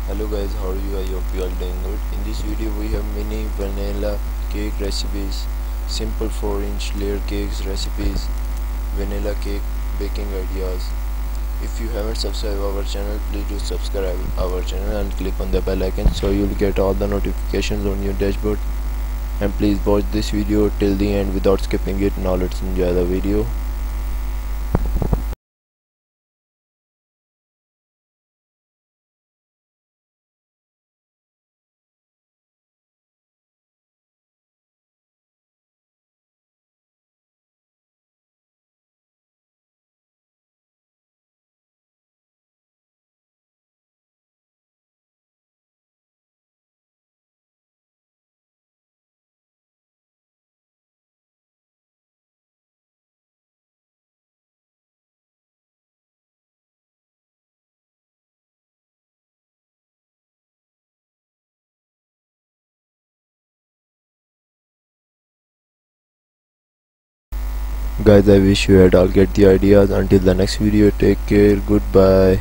Hello guys, how are you? I hope you are doing good. In this video we have mini vanilla cake recipes, simple 4-inch layer cakes recipes, vanilla cake baking ideas. If you haven't subscribed our channel, please do subscribe our channel and click on the bell icon so you'll get all the notifications on your dashboard. And please watch this video till the end without skipping it. Now let's enjoy the video. Guys, I wish you had all get the ideas. Until the next video, take care, goodbye.